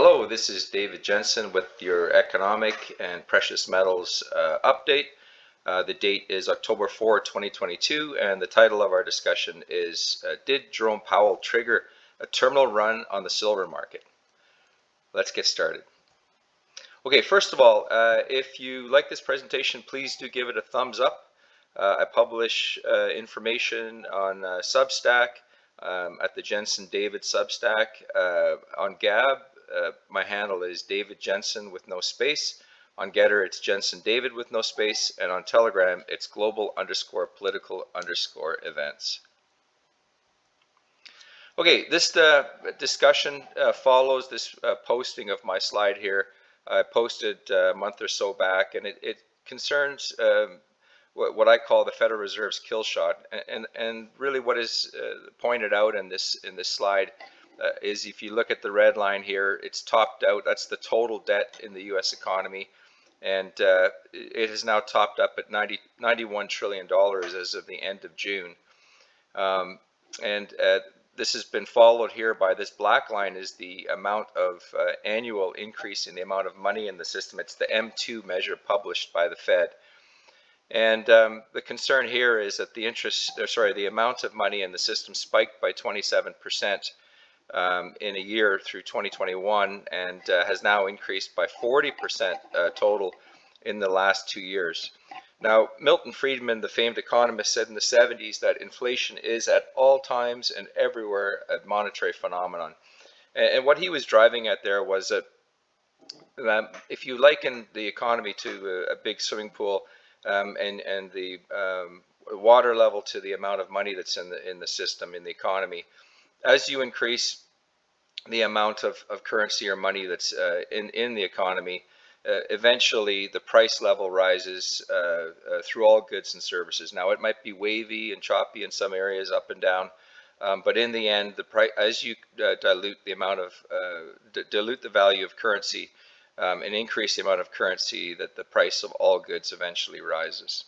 Hello, this is David Jensen with your economic and precious metals update. The date is October 4, 2022, and the title of our discussion is Did Jerome Powell Trigger a Terminal Run on the Silver Market? Let's get started. Okay, first of all, if you like this presentation, please do give it a thumbs up. I publish information on Substack, at the Jensen David Substack, on Gab. My handle is David Jensen with no space. On Getter, it's Jensen David with no space. And on Telegram, it's global_political_events. Okay, this discussion follows this posting of my slide here. I posted a month or so back, and it concerns what I call the Federal Reserve's kill shot. And really what is pointed out in this slide is, if you look at the red line here, it's topped out. That's the total debt in the U.S. economy, and it is now topped up at $91 trillion as of the end of June. This has been followed here by this black line is the amount of annual increase in the amount of money in the system. It's the M2 measure published by the Fed. And the concern here is that the amount of money in the system spiked by 27% in a year through 2021, and has now increased by 40% total in the last 2 years. Now, Milton Friedman, the famed economist, said in the 70s that inflation is at all times and everywhere a monetary phenomenon. And what he was driving at there was that if you liken the economy to a big swimming pool, and the water level to the amount of money that's in the system, in the economy, as you increase the amount of currency or money that's in the economy, eventually the price level rises through all goods and services. Now, it might be wavy and choppy in some areas, up and down, but in the end, the price, as you dilute the amount of dilute the value of currency, and increase the amount of currency, that the price of all goods eventually rises.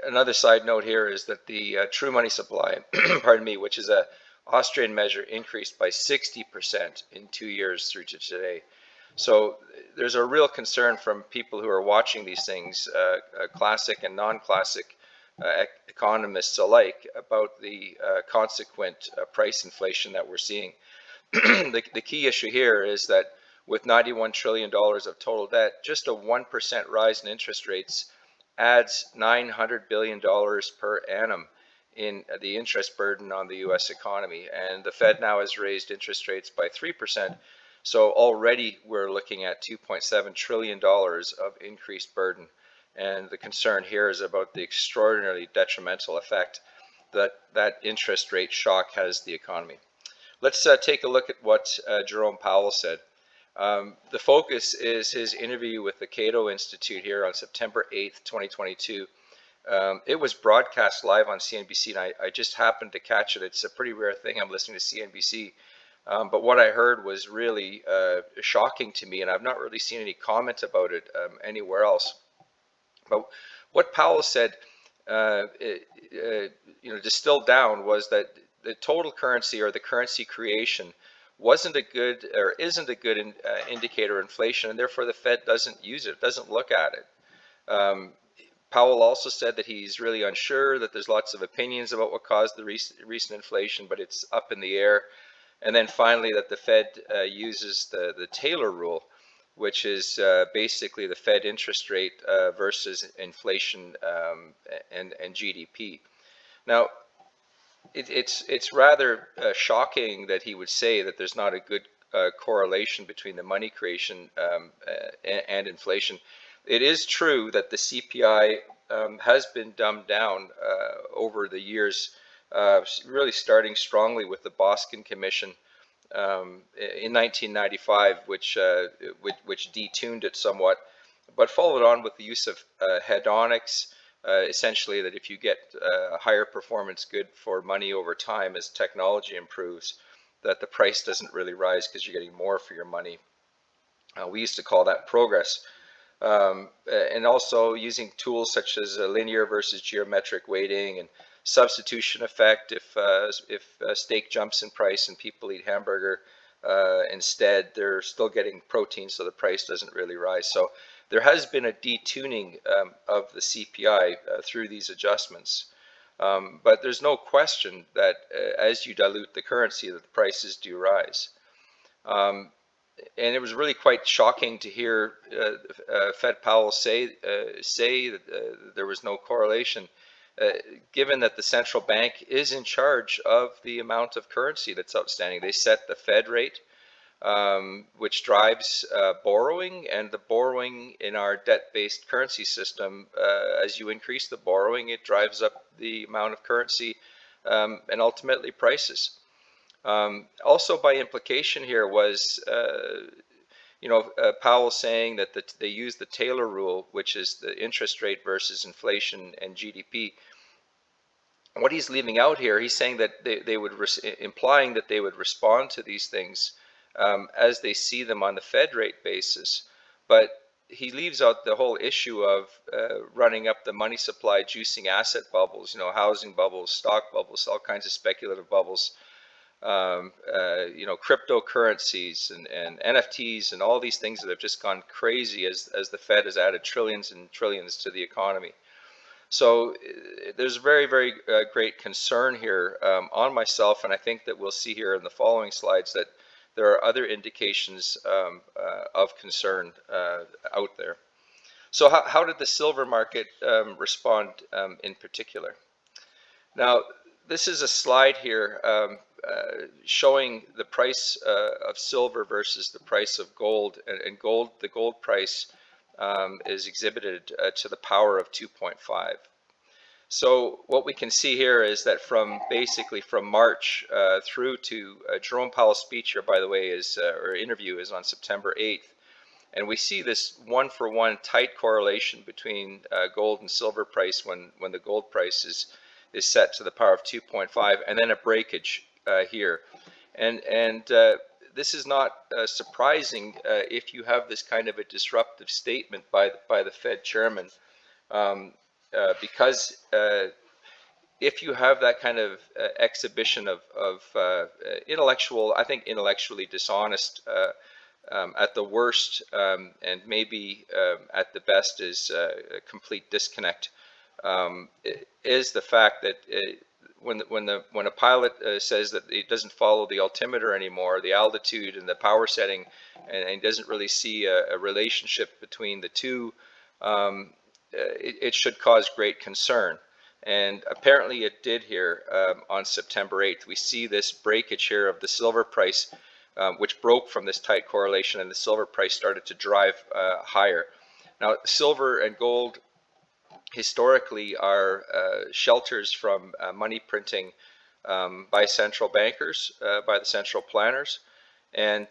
Another side note here is that the true money supply, pardon me, which is a Austrian measure, increased by 60% in 2 years through to today. So there's a real concern from people who are watching these things, classic and non-classic economists alike, about the consequent price inflation that we're seeing. The key issue here is that with $91 trillion of total debt, just a 1% rise in interest rates adds $900 billion per annum in the interest burden on the U.S. economy. And the Fed now has raised interest rates by 3%. So already we're looking at $2.7 trillion of increased burden. And the concern here is about the extraordinarily detrimental effect that that interest rate shock has the economy. Let's take a look at what Jerome Powell said. The focus is his interview with the Cato Institute here on September 8th, 2022. It was broadcast live on CNBC, and I just happened to catch it. It's a pretty rare thing. I'm listening to CNBC. But what I heard was really shocking to me, and I've not really seen any comment about it anywhere else. But what Powell said, distilled down, was that the total currency, or the currency creation, wasn't a good, or isn't a good indicator of inflation, and therefore the Fed doesn't use it, doesn't look at it. Powell also said that he's really unsure, that there's lots of opinions about what caused the recent inflation, but it's up in the air. And then finally, that the Fed uses the Taylor rule, which is basically the Fed interest rate versus inflation and GDP. Now, it's rather shocking that he would say that there's not a good correlation between the money creation and inflation. It is true that the CPI has been dumbed down over the years, really starting strongly with the Boskin Commission in 1995, which detuned it somewhat, but followed on with the use of hedonics. Essentially, that if you get a higher performance good for money over time as technology improves, that the price doesn't really rise because you're getting more for your money. We used to call that progress. And also using tools such as linear versus geometric weighting and substitution effect. If steak jumps in price and people eat hamburger, Instead, they're still getting protein, so the price doesn't really rise. So there has been a detuning of the CPI through these adjustments. But there's no question that as you dilute the currency, that the prices do rise. And it was really quite shocking to hear Fed Powell say that there was no correlation, given that the central bank is in charge of the amount of currency that's outstanding. They set the Fed rate, which drives borrowing, and the borrowing in our debt-based currency system, as you increase the borrowing, it drives up the amount of currency and ultimately prices. Also, by implication here was, Powell saying that they use the Taylor rule, which is the interest rate versus inflation and GDP. What he's leaving out here, he's saying that they would, implying that they would respond to these things as they see them on the Fed rate basis. But he leaves out the whole issue of running up the money supply, juicing asset bubbles, housing bubbles, stock bubbles, all kinds of speculative bubbles. Cryptocurrencies and NFTs and all these things that have just gone crazy as the Fed has added trillions and trillions to the economy. So there's very, very great concern here on myself, and I think that we'll see here in the following slides that there are other indications of concern out there. So how did the silver market respond in particular? Now, this is a slide here showing the price of silver versus the price of gold, and the gold price is exhibited to the power of 2.5. So what we can see here is that basically from March through to Jerome Powell's speech here, by the way, or interview is on September 8th. And we see this one-for-one tight correlation between gold and silver price when the gold price is set to the power of 2.5, and then a breakage here. And this is not surprising if you have this kind of a disruptive statement by the Fed chairman, because if you have that kind of exhibition of intellectually dishonest at the worst, and maybe at the best is a complete disconnect, is the fact that when a pilot says that it doesn't follow the altimeter anymore, the altitude and the power setting, and doesn't really see a relationship between the two, it should cause great concern. And apparently it did here on September 8th. We see this breakage here of the silver price, which broke from this tight correlation, and the silver price started to drive higher. Now, silver and gold historically are shelters from money printing by central bankers, by the central planners. And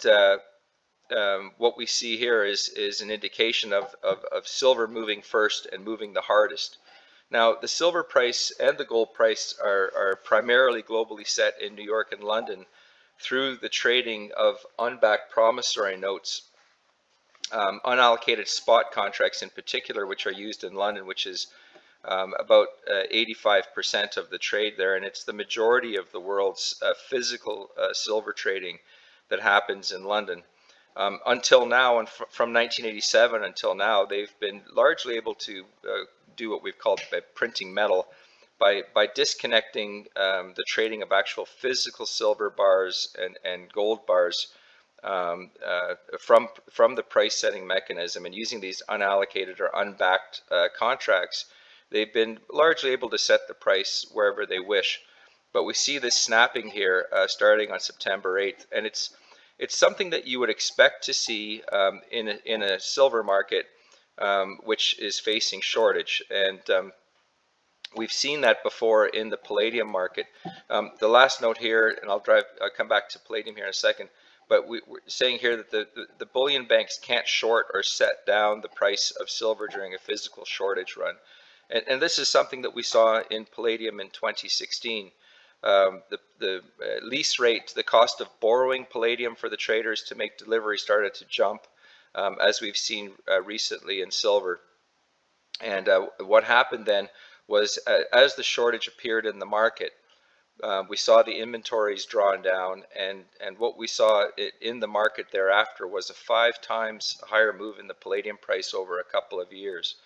what we see here is an indication of silver moving first and moving the hardest. Now, the silver price and the gold price are primarily globally set in New York and London through the trading of unbacked promissory notes, unallocated spot contracts in particular, which are used in London, which is about 85% of the trade there, and it's the majority of the world's physical silver trading that happens in London. Until now, and from 1987 until now, they've been largely able to do what we've called printing metal by disconnecting the trading of actual physical silver bars and gold bars from the price setting mechanism, and using these unallocated or unbacked contracts, they've been largely able to set the price wherever they wish. But we see this snapping here starting on September 8th, and it's something that you would expect to see in a silver market which is facing shortage. And we've seen that before in the palladium market. The last note here, and I'll come back to palladium here in a second, but we're saying here that the bullion banks can't short or set down the price of silver during a physical shortage run. And this is something that we saw in palladium in 2016. The lease rate, the cost of borrowing palladium for the traders to make delivery started to jump, as we've seen recently in silver. And what happened then was, as the shortage appeared in the market, We saw the inventories drawn down, and what we saw in the market thereafter was a 5 times higher move in the palladium price over a couple of years.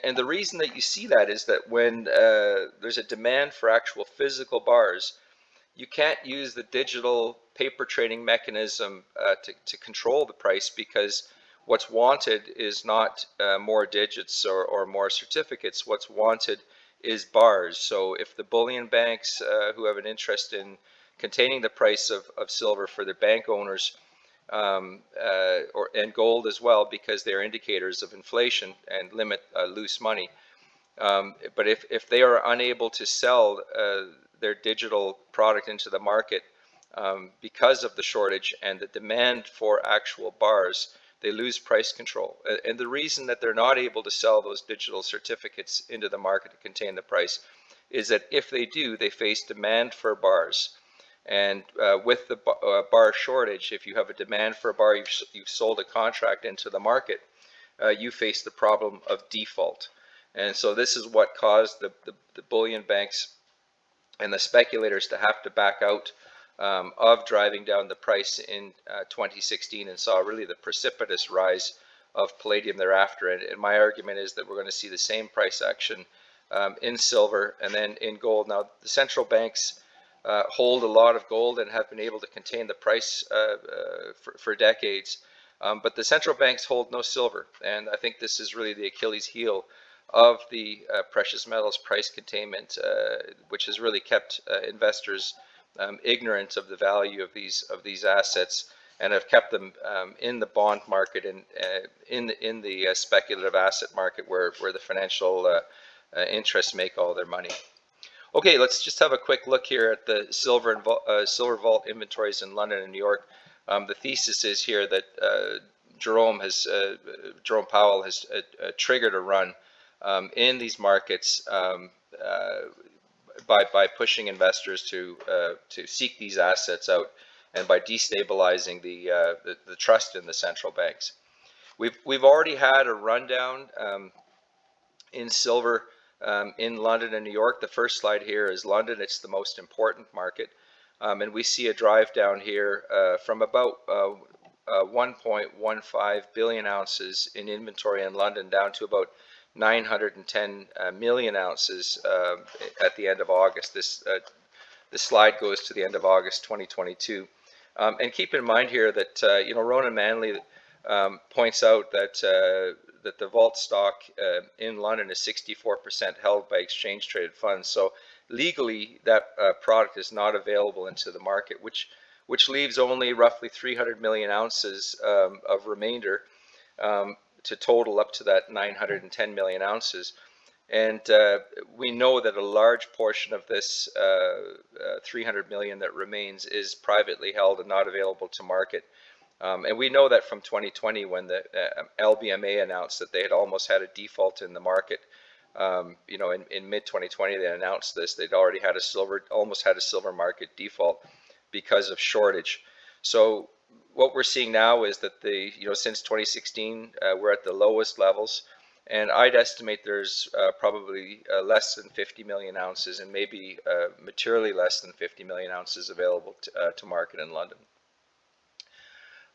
And the reason that you see that is that when there's a demand for actual physical bars, you can't use the digital paper trading mechanism to control the price, because what's wanted is not more digits or more certificates. What's wanted is bars. So if the bullion banks who have an interest in containing the price of silver for their bank owners, and gold as well, because they're indicators of inflation and limit loose money. But if they are unable to sell their digital product into the market because of the shortage and the demand for actual bars, they lose price control. And the reason that they're not able to sell those digital certificates into the market to contain the price is that if they do, they face demand for bars. And with the bar shortage, if you have a demand for a bar, you've sold a contract into the market, you face the problem of default. And so this is what caused the bullion banks and the speculators to have to back out of driving down the price in 2016, and saw really the precipitous rise of palladium thereafter. And my argument is that we're going to see the same price action in silver and then in gold. Now, the central banks hold a lot of gold and have been able to contain the price for decades. But the central banks hold no silver, and I think this is really the Achilles heel of the precious metals price containment, which has really kept investors ignorant of the value of these assets, and have kept them in the bond market and in the speculative asset market, where the financial interests make all their money. Okay, let's just have a quick look here at the silver vault inventories in London and New York. The thesis is here that Jerome Powell has triggered a run in these markets by pushing investors to seek these assets out, and by destabilizing the trust in the central banks. We've already had a rundown in silver in London and New York. The first slide here is London. It's the most important market. And we see a drive down here from about 1.15 billion ounces in inventory in London down to about 910 million ounces at the end of August. This slide goes to the end of August 2022. And keep in mind here that Ronan Manley points out that that the vault stock in London is 64% held by exchange traded funds. So legally, that product is not available into the market, which leaves only roughly 300 million ounces of remainder to total up to that 910 million ounces. And we know that a large portion of this 300 million that remains is privately held and not available to market. And we know that from 2020, when the LBMA announced that they had almost had a default in the market. In mid 2020, they announced this. They'd already had almost had a silver market default because of shortage. So what we're seeing now is that since 2016, we're at the lowest levels, and I'd estimate there's probably less than 50 million ounces, and maybe materially less than 50 million ounces available to market in London.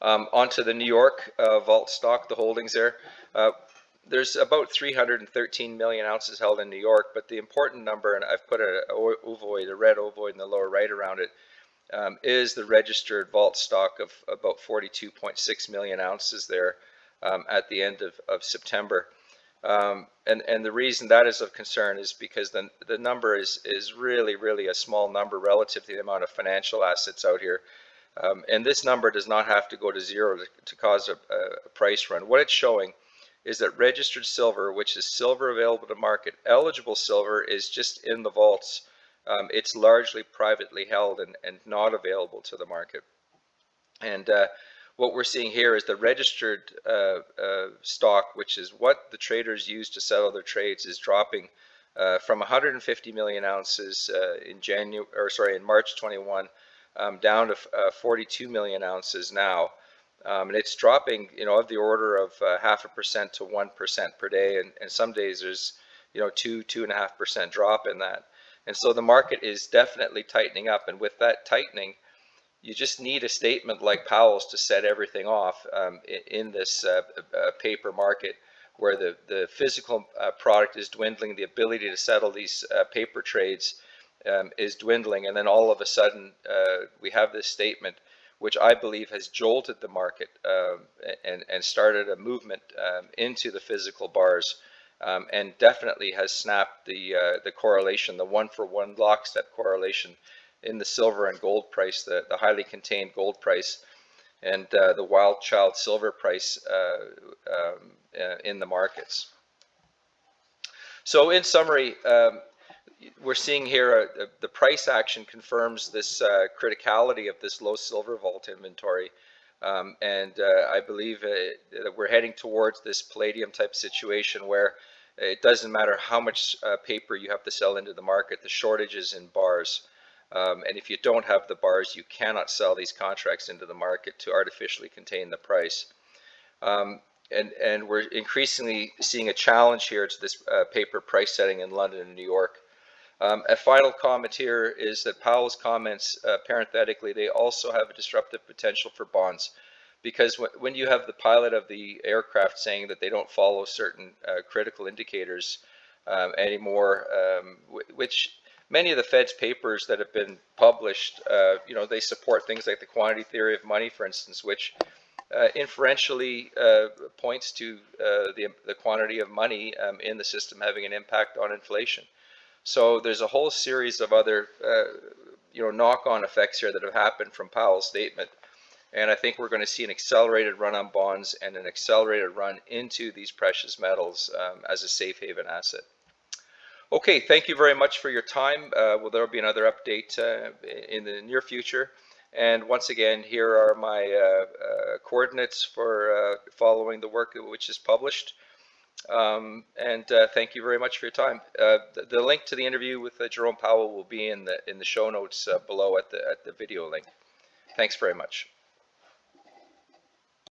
Onto the New York vault stock, the holdings there. There's about 313 million ounces held in New York, but the important number, and I've put a red ovoid in the lower right around it, is the registered vault stock of about 42.6 million ounces there at the end of September. And the reason that is of concern is because the number is really a small number relative to the amount of financial assets out here. And this number does not have to go to zero to cause a price run. What it's showing is that registered silver, which is silver available to market, eligible silver is just in the vaults. It's largely privately held and not available to the market. And what we're seeing here is the registered stock, which is what the traders use to settle their trades, is dropping from 150 million ounces in March 21 down to 42 million ounces now. And it's dropping, of the order of 0.5% to 1% per day, and some days there's 2.5% drop in that. And so the market is definitely tightening up. And with that tightening, you just need a statement like Powell's to set everything off in this paper market, where the physical product is dwindling, the ability to settle these paper trades is dwindling, and then all of a sudden we have this statement, which I believe has jolted the market and started a movement into the physical bars, and definitely has snapped the correlation, the one-for-one lockstep correlation in the silver and gold price, the highly contained gold price, and the wild child silver price in the markets. So in summary, we're seeing here the price action confirms this criticality of this low silver vault inventory, and I believe that we're heading towards this palladium type situation where it doesn't matter how much paper you have to sell into the market, the shortage is in bars. And if you don't have the bars, you cannot sell these contracts into the market to artificially contain the price. And we're increasingly seeing a challenge here to this paper price setting in London and New York. A final comment here is that Powell's comments, parenthetically, they also have a disruptive potential for bonds, because when you have the pilot of the aircraft saying that they don't follow certain critical indicators anymore, which many of the Fed's papers that have been published, they support things like the quantity theory of money, for instance, which inferentially points to the quantity of money in the system having an impact on inflation. So there's a whole series of other, knock-on effects here that have happened from Powell's statement. And I think we're going to see an accelerated run on bonds and an accelerated run into these precious metals as a safe haven asset. Okay, thank you very much for your time. Well, there will be another update in the near future. And once again, here are my coordinates for following the work which is published. Thank you very much for your time. The link to the interview with Jerome Powell will be in the show notes below at the video link. Thanks very much.